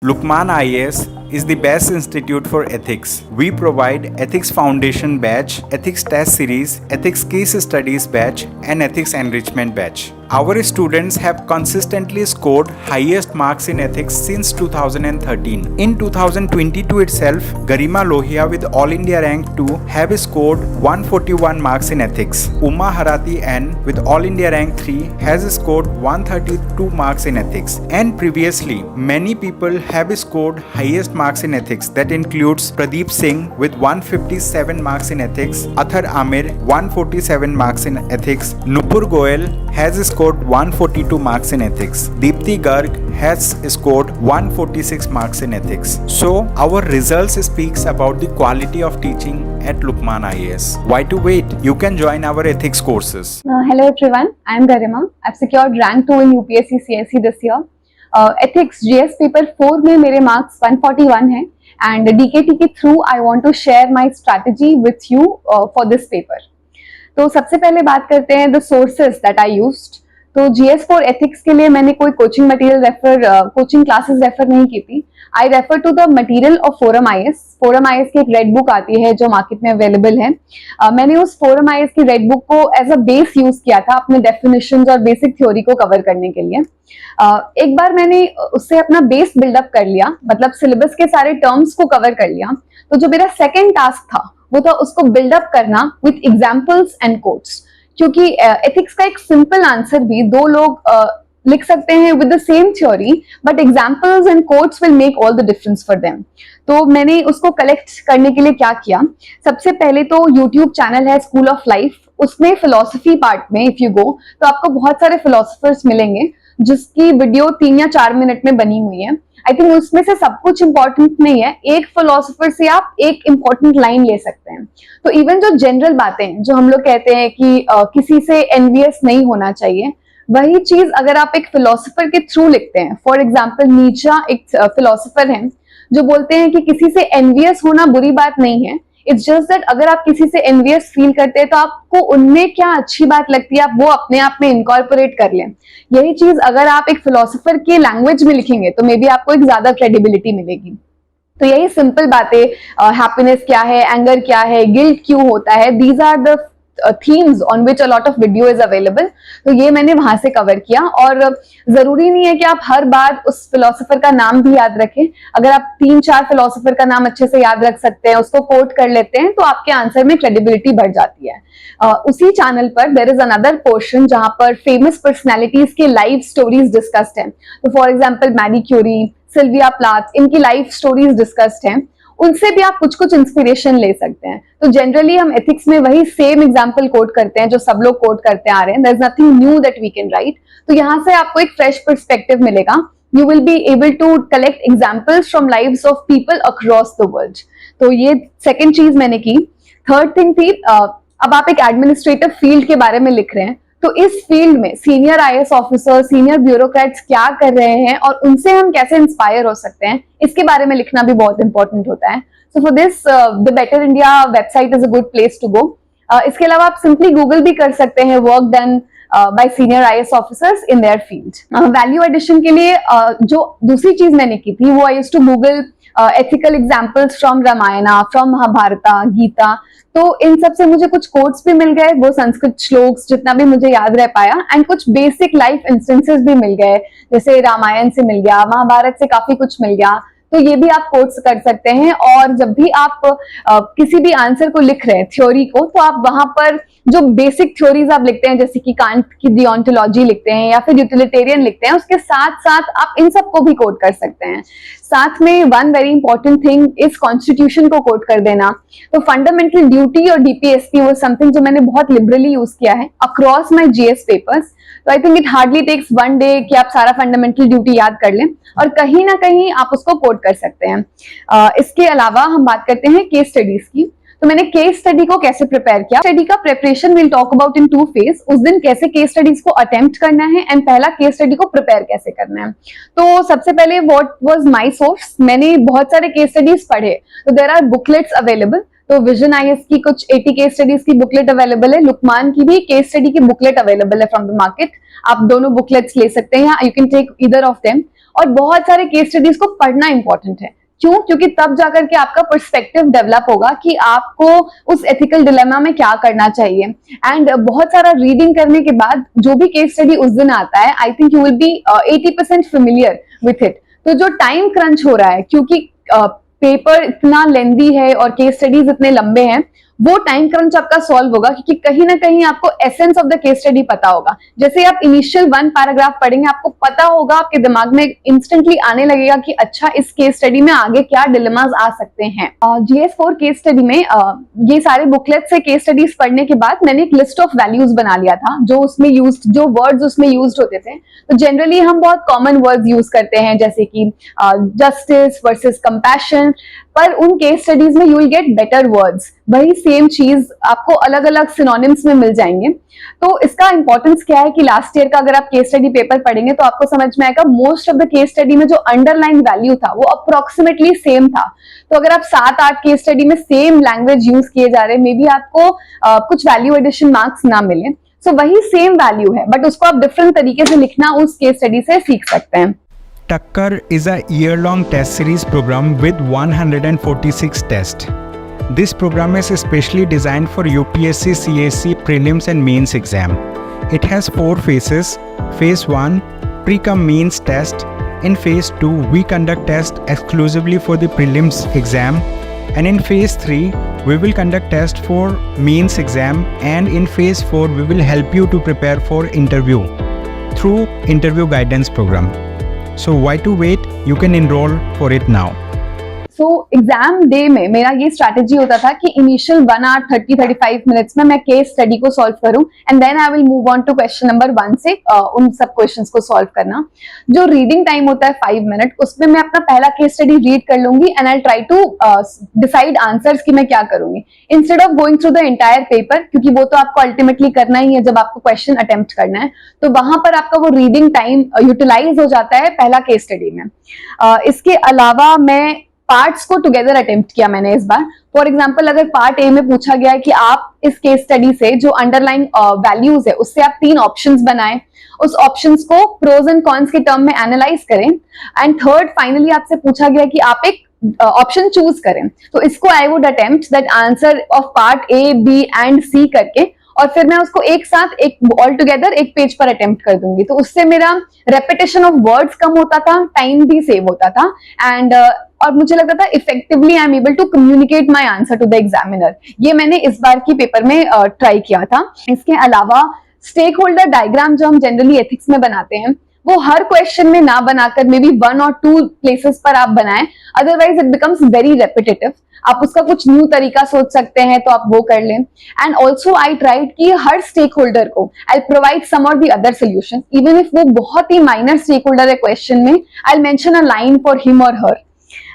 Lukman IAS is the best institute for ethics. We provide ethics foundation batch, ethics test series, ethics case studies batch, and ethics enrichment batch. Our students have consistently scored highest marks in ethics since 2013. In 2022 itself, Garima Lohia with All India Rank 2 have scored 141 marks in ethics. Uma Harati N with All India Rank 3 has scored 132 marks in ethics. And previously, many people have scored highest marks in ethics. That includes Pradeep Singh with 157 marks in ethics, Athar Amir 147 marks in ethics, Nupur Goel has scored 142 marks in ethics. Deepthi Garg has scored 146 marks in ethics. So our results speaks about the quality of teaching at Lukman IAS. Why to wait? You can join our ethics courses. Hello everyone, I am Garima. I've secured rank 2 in UPSC CSE this year. Ethics GS paper 4 में मेरे marks 141 हैं and DKT के through I want to share my strategy with you for this paper. तो सबसे पहले बात करते हैं the sources that I used. तो GS4 ethics के लिए मैंने कोई coaching material coaching classes refer नहीं की थी. I refer to the material of forum IAS. Forum IAS की एक रेड बुक आती है जो मार्केट में अवेलेबल है. मैंने उस फोरम IAS की रेड बुक को एज अ बेस यूज किया था अपने डेफिनेशंस और बेसिक थ्योरी को कवर करने के लिए. एक बार मैंने उससे अपना बेस बिल्डअप कर लिया, मतलब सिलेबस के सारे टर्म्स को कवर कर लिया. तो जो मेरा सेकेंड टास्क था वो था उसको बिल्डअप करना विथ एग्जाम्पल्स एंड कोट्स, क्योंकि एथिक्स का एक सिंपल आंसर भी दो लोग लिख सकते हैं with the same theory, but examples and quotes will make all the difference for them. तो मैंने उसको कलेक्ट करने के लिए क्या किया, सबसे पहले तो यूट्यूब चैनल है स्कूल ऑफ लाइफ, उसमें फिलोसफी पार्ट में इफ यू गो तो आपको बहुत सारे फिलोसफर्स मिलेंगे जिसकी वीडियो 3 या 4 मिनट में बनी हुई है. आई थिंक उसमें से सब कुछ इंपॉर्टेंट नहीं है, एक फिलोसफर से आप एक इंपॉर्टेंट लाइन ले सकते हैं. तो इवन जो जनरल बातें जो हम लोग कहते हैं कि किसी से एनवियस नहीं होना चाहिए, वही चीज अगर आप एक फिलोसफर के थ्रू लिखते हैं, फॉर एग्जाम्पल नीचा एक फिलोसफर है जो बोलते हैं कि किसी से एनवियस होना बुरी बात नहीं है, इट्स जस्ट दैट अगर आप किसी से एनवियस फील करते हैं तो आपको उनमें क्या अच्छी बात लगती है आप वो अपने आप में इनकॉर्पोरेट कर लें. यही चीज अगर आप एक फिलोसफर के लैंग्वेज में लिखेंगे तो मे बी आपको एक ज्यादा क्रेडिबिलिटी मिलेगी. तो यही सिंपल बातें, हैप्पीनेस क्या है, एंगर क्या है, गिल्ट क्यों होता है, these are the themes on which a lot of video is available. तो ये मैंने वहां से कवर किया. और जरूरी नहीं है कि आप हर बार उस फिलोसफर का नाम भी याद रखें. अगर आप 3-4 फिलोसफर का नाम अच्छे से याद रख सकते हैं, उसको कोट कर लेते हैं, तो आपके आंसर में क्रेडिबिलिटी बढ़ जाती है. उसी चैनल पर देयर इज अनदर पोर्शन जहां पर फेमस पर्सनैलिटीज के लाइव स्टोरीज डिस्कस्ड हैं. तो for example Marie Curie, Sylvia Plath, इनकी लाइफ स्टोरीज डिस्कस्ड हैं. उनसे भी आप कुछ कुछ इंस्पिरेशन ले सकते हैं. तो जनरली हम एथिक्स में वही सेम एग्जांपल कोट करते हैं जो सब लोग कोट करते आ रहे हैं. There is nothing new that we can write. तो यहाँ से आपको एक फ्रेश पर्सपेक्टिव मिलेगा. You will be able to collect examples from lives of people across the world. तो ये सेकेंड चीज मैंने की. थर्ड थिंग थी, अब आप एक एडमिनिस्ट्रेटिव फील्ड के बारे में लिख रहे हैं, तो इस फील्ड में senior IAS officer, senior bureaucrats क्या कर रहे हैं और उनसे हम कैसे इंस्पायर हो सकते हैं, इसके बारे में लिखना भी बहुत इंपॉर्टेंट होता है. So for this the better India website is a good place to go. इसके अलावा आप सिंपली गूगल भी कर सकते हैं work done by senior IAS officers in their field. Value addition के लिए जो दूसरी चीज मैंने की थी वो I used to Google ethical examples from Ramayana, from Mahabharata, Gita. तो इन सब से मुझे कुछ कोट्स भी मिल गए, वो संस्कृत श्लोक्स जितना भी मुझे याद रह पाया, एंड कुछ बेसिक लाइफ इंस्टेंसेस भी मिल गए, जैसे रामायण से मिल गया, महाभारत से काफी कुछ मिल गया. तो ये भी आप कोट्स कर सकते हैं. और जब भी आप किसी भी आंसर को लिख रहे हैं थ्योरी को, तो आप वहां पर जो बेसिक थ्योरीज आप लिखते हैं, जैसे कि कांट की डिओन्टोलॉजी लिखते हैं या फिर यूटिलिटेरियन लिखते हैं, उसके साथ साथ आप इन सबको भी कोट कर सकते हैं. साथ में वन वेरी इंपॉर्टेंट थिंग इस कॉन्स्टिट्यूशन को कोट कर देना. तो फंडामेंटल ड्यूटी और DPSP वो समथिंग जो मैंने बहुत लिबरली यूज किया है अक्रॉस माई GS पेपर्स. तो I think it hardly takes 1 day कि आप सारा फंडामेंटल ड्यूटी याद कर लें और कहीं ना कहीं आप उसको कोट कर सकते हैं. इसके अलावा हम बात करते हैं केस स्टडीज की. तो मैंने केस स्टडी को कैसे प्रिपेयर किया. स्टडी का preparation will talk about in 2 phase. उस दिन कैसे केस स्टडीज को अटेम्प्ट करना है एंड पहला केस स्टडी को प्रिपेयर कैसे करना है. तो सबसे पहले व्हाट वाज माय सोर्स, मैंने बहुत सारे केस स्टडीज पढ़े. तो देयर आर बुकलेट्स अवेलेबल. तो विजन IAS की कुछ 80 केस स्टडीज की बुकलेट अवेलेबल है. लुकमान की भी केस स्टडी की बुकलेट अवेलेबल है फ्रॉम द मार्केट. आप दोनों बुकलेट्स ले सकते हैं या you can take either of them. और बहुत सारे केस स्टडीज को पढ़ना इंपॉर्टेंट है। क्यों? क्योंकि तब जाकर के आपका पर्सपेक्टिव डेवलप होगा कि आपको उस एथिकल डिलेमा में क्या करना चाहिए। एंड बहुत सारा रीडिंग करने के बाद जो भी केस स्टडी उस दिन आता है, I think you will B 80% familiar with it. तो जो टाइम क्रंच हो रहा है, क्योंकि पेपर इतना लेंदी है और केस स्टडीज इतने लंबे हैं, वो टाइम क्रंच आपका सॉल्व होगा क्योंकि कहीं ना कहीं आपको essence of the case study पता होगा। जैसे आप इनिशियल 1 पैराग्राफ पढ़ेंगे, आपको पता होगा, आपके दिमाग में इंस्टेंटली आने लगेगा कि अच्छा इस केस स्टडी में आगे क्या डिलेमास आ सकते हैं। GS4 केस स्टडी में ये सारे बुकलेट से केस स्टडीज पढ़ने के बाद मैंने एक लिस्ट ऑफ वैल्यूज बना लिया था जो उसमें जो वर्ड्स उसमें यूज होते थे। तो जनरली हम बहुत कॉमन वर्ड्स यूज करते हैं, जैसे कि जस्टिस वर्सेस कंपैशन, पर उन केस स्टडीज में you will get better words. वही सेम चीज आपको अलग अलग सिनोनिम्स में मिल जाएंगे। तो इसका इंपॉर्टेंस क्या है कि लास्ट ईयर का अगर आप केस स्टडी पेपर पढ़ेंगे तो आपको समझ में आएगा most of the case study में जो अंडरलाइन वैल्यू था वो अप्रोक्सीमेटली सेम था। तो अगर आप 7-8 केस स्टडी में सेम लैंग्वेज यूज किए जा रहे हैं, मे बी आपको कुछ वैल्यू एडिशन मार्क्स ना मिले। सो वही सेम वैल्यू है, बट उसको आप डिफरेंट तरीके से लिखना उस केस स्टडी से सीख सकते हैं। Tucker is a year-long test series program with 146 tests. This program is specially designed for UPSC, CSC, prelims and mains exam. It has 4 phases. Phase 1, pre-cum mains test. In phase 2, we conduct tests exclusively for the prelims exam. And in phase 3, we will conduct tests for mains exam. And in phase 4, we will help you to prepare for interview through interview guidance program. So why to wait? You can enroll for it now. So exam day में मेरा ये strategy होता था कि initial 1 our 30-35 minutes में मैं case study को solve करूं and then I will move on to question number 1 से उन सब क्वेश्चंस को सॉल्व करना। जो रीडिंग टाइम होता है 5 मिनट, उसमें मैं अपना पहला केस स्टडी रीड कर लूंगी and I try to decide answers कि मैं क्या करूंगी instead of going through the entire paper, क्योंकि वो तो आपको अल्टीमेटली करना ही है जब आपको क्वेश्चन अटेम्प्ट करना है। तो वहां पर आपका वो रीडिंग टाइम यूटिलाइज हो जाता है पहला केस स्टडी में। इसके अलावा मैं पार्ट्स को टुगेदर अटेम्प्ट किया मैंने इस बार। फॉर एग्जाम्पल, अगर पार्ट ए में पूछा गया है कि आप इस केस स्टडी से जो अंडरलाइन वैल्यूज है उससे आप 3 ऑप्शंस बनाएं, उस ऑप्शंस को प्रोज एंड कॉन्स के टर्म में एनालाइज करें, एंड थर्ड फाइनली आपसे पूछा गया कि आप एक ऑप्शन चूज करें। तो इसको I would attempt that answer of part A, B and C करके, और फिर मैं उसको एक साथ एक ऑल टुगेदर एक पेज पर अटेम्प्ट कर दूंगी। तो उससे मेरा रेपिटेशन ऑफ वर्ड्स कम होता था, टाइम भी सेव होता था, एंड और मुझे लगता था effectively I am able to communicate my answer to the examiner. ये मैंने इस बार की पेपर में ट्राई किया था। इसके अलावा स्टेक होल्डर डायग्राम जो हम जनरली एथिक्स में बनाते हैं वो हर क्वेश्चन में ना बनाकर मे बी 1 और 2 प्लेसेस पर आप बनाएं, otherwise it becomes very repetitive. आप उसका कुछ न्यू तरीका सोच सकते हैं तो आप वो कर लें। एंड ऑल्सो आई ट्राइड कि हर स्टेक होल्डर को आई प्रोवाइड सम और the other solution, even if वो बहुत ही माइनर स्टेक होल्डर है क्वेश्चन में, I mention a line for him और हर।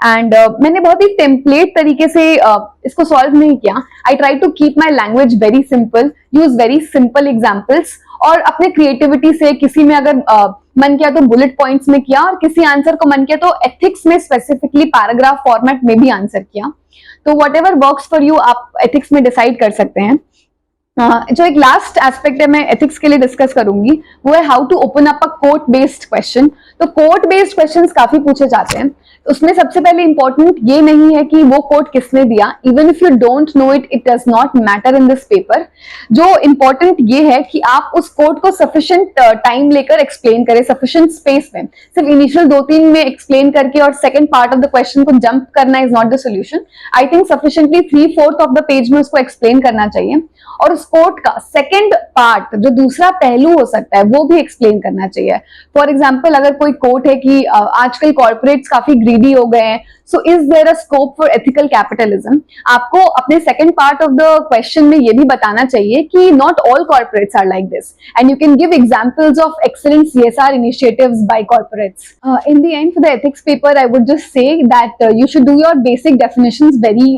एंड मैंने बहुत ही टेम्पलेट तरीके से इसको सॉल्व नहीं किया। I try to keep my language very simple, use very simple examples, और अपने क्रिएटिविटी से किसी में अगर मन किया तो बुलेट पॉइंट्स में किया, और किसी आंसर को मन किया तो एथिक्स में स्पेसिफिकली पैराग्राफ फॉर्मेट में भी आंसर किया। तो what ever works for you आप एथिक्स में डिसाइड कर सकते हैं। जो एक लास्ट एस्पेक्ट है मैं एथिक्स के लिए डिस्कस करूंगी वो है how to open up a quote based question. तो कोट बेस्ड क्वेश्चंस काफी पूछे जाते हैं। उसमें सबसे पहले इंपॉर्टेंट ये नहीं है कि वो कोट किसने दिया, even if you don't know it, it does not matter in this paper. जो इंपॉर्टेंट ये है कि आप उस कोट को सफिशिएंट टाइम लेकर एक्सप्लेन करें, सफिशिएंट स्पेस में। सिर्फ इनिशियल 2-3 में एक्सप्लेन करके और second part of the question को जंप करना is not the solution. I think sufficiently 3/4 of the page में उसको एक्सप्लेन करना चाहिए, और उस कोट का सेकंड पार्ट जो दूसरा पहलू हो सकता है वो भी एक्सप्लेन करना चाहिए। फॉर एग्जाम्पल, अगर कोई कोट है कि आजकल कॉर्पोरेट्स काफी ग्रीडी हो गए हैं, so is there a scope for ethical capitalism, आपको अपने second part of the question में ये भी बताना चाहिए कि not all corporates are like this, and you can give examples of excellent CSR initiatives by corporates. In the end for the ethics paper I would just say that you should do your basic definitions very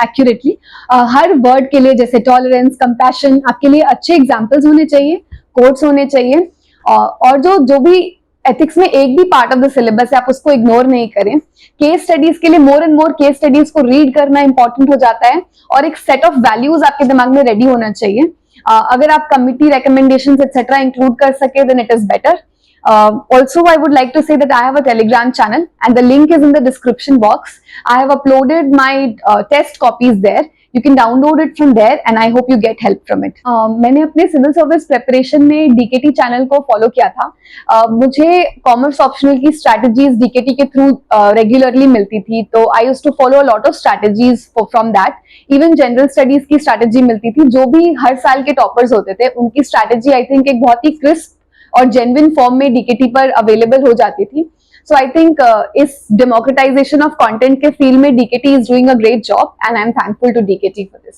accurately. हर word के लिए, जैसे tolerance, compassion, आपके लिए अच्छे examples होने चाहिए, quotes होने चाहिए, और जो भी एथिक्स में एक भी पार्ट ऑफ द सिलेबस है आप उसको इग्नोर नहीं करें। केस स्टडीज के लिए more and more case studies को रीड करना इंपॉर्टेंट हो जाता है, और एक सेट ऑफ वैल्यूज आपके दिमाग में रेडी होना चाहिए। अगर आप कमिटी रिकमेंडेशंस एक्सेट्रा इंक्लूड कर सके then it is better. Also, I would like to say that I have a Telegram channel and the link is in the description box. I have uploaded my test copies there. You can download it from there and I hope you get help from it. मैंने अपने civil service preparation में DKT channel को follow किया था. मुझे commerce optional की strategies DKT के through regularly मिलती थी, तो I used to follow a lot of strategies from that. Even general studies की स्ट्रैटेजी मिलती थी. जो भी हर साल के टॉपर्स होते थे उनकी स्ट्रैटेजी आई थिंक एक बहुत ही क्रिस्प और जेन्युइन फॉर्म में डीकेटी पर अवेलेबल हो जाती थी. सो आई थिंक इस डेमोक्रेटाइजेशन ऑफ कंटेंट के फील्ड में DKT is doing a great job and I am thankful to DKT for this.